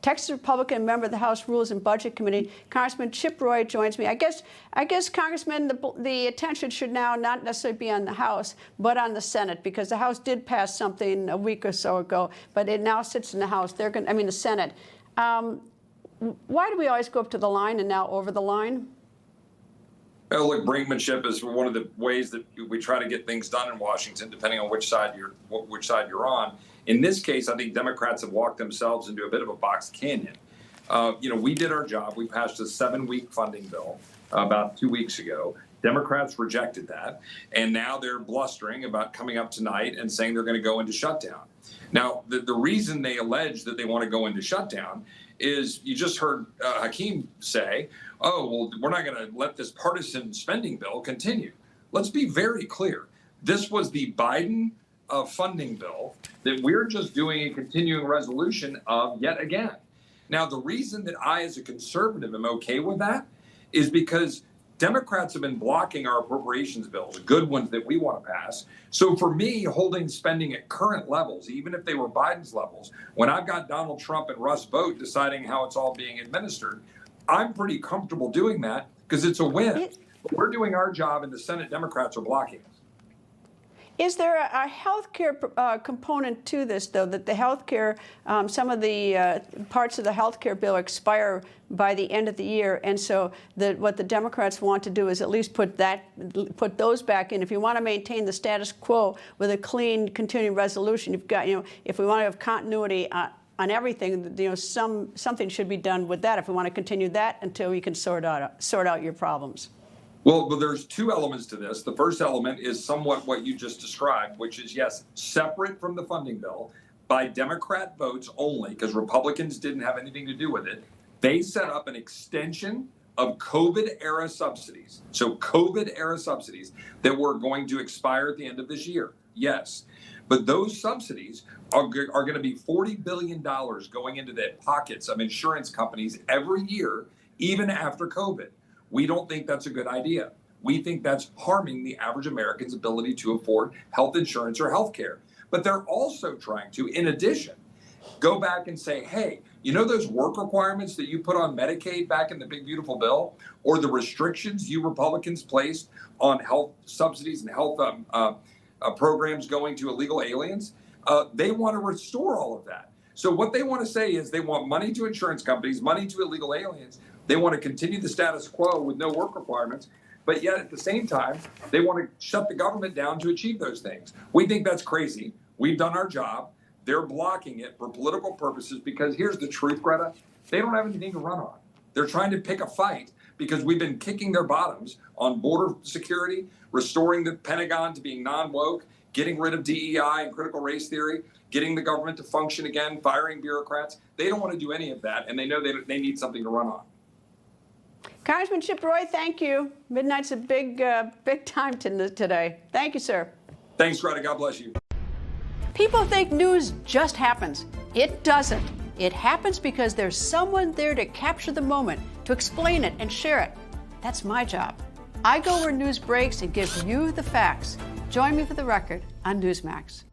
Texas Republican member of the House Rules and Budget Committee, Congressman Chip Roy, joins me. I guess, Congressman, the attention should now not necessarily be on the House, but on the Senate, because the House did pass something a week or so ago, but it now sits in the House. The Senate. Why do we always go up to the line and now over the line? Well, look, brinkmanship is one of the ways that we try to get things done in Washington, depending on which side you're on. In this case, I think Democrats have walked themselves into a bit of a box canyon. We did our job. We passed a 7-week funding bill about 2 weeks ago. Democrats rejected that, and now they're blustering about coming up tonight and saying they're going to go into shutdown. Now, the reason they allege that they want to go into shutdown is you just heard Hakeem say, oh, well, we're not going to let this partisan spending bill continue. Let's be very clear. This was the Biden funding bill that we're just doing a continuing resolution of yet again. Now, the reason that I, as a conservative, am okay with that is because Democrats have been blocking our appropriations bills, good ones that we want to pass. So for me, holding spending at current levels, even if they were Biden's levels, when I've got Donald Trump and Russ Vought deciding how it's all being administered, I'm pretty comfortable doing that because it's a win. But we're doing our job and the Senate Democrats are blocking us. Is there a health care component to this, though, that the health care, some of the parts of the health care bill expire by the end of the year, and so what the Democrats want to do is at least put those back in. If you want to maintain the status quo with a clean continuing resolution, you've got, if we want to have continuity on everything, something should be done with that if we want to continue that until we can sort out your problems. Well, there's two elements to this. The first element is somewhat what you just described, which is, yes, separate from the funding bill by Democrat votes only, because Republicans didn't have anything to do with it. They set up an extension of COVID-era subsidies. So COVID-era subsidies that were going to expire at the end of this year. Yes. But those subsidies are going to be $40 billion going into the pockets of insurance companies every year, even after COVID. We don't think that's a good idea. We think that's harming the average American's ability to afford health insurance or health care. But they're also trying to, in addition, go back and say, hey, those work requirements that you put on Medicaid back in the big, beautiful bill, or the restrictions you Republicans placed on health subsidies and health programs going to illegal aliens, they want to restore all of that. So what they want to say is they want money to insurance companies, money to illegal aliens. They want to continue the status quo with no work requirements, but yet at the same time, they want to shut the government down to achieve those things. We think that's crazy. We've done our job. They're blocking it for political purposes because here's the truth, Greta. They don't have anything to run on. They're trying to pick a fight because we've been kicking their bottoms on border security, restoring the Pentagon to being non-woke, getting rid of DEI and critical race theory, getting the government to function again, firing bureaucrats. They don't want to do any of that, and they know they need something to run on. Congressman Chip Roy, thank you. Midnight's a big time today. Thank you, sir. Thanks, Greta. God bless you. People think news just happens. It doesn't. It happens because there's someone there to capture the moment, to explain it and share it. That's my job. I go where news breaks and give you the facts. Join me for The Record on Newsmax.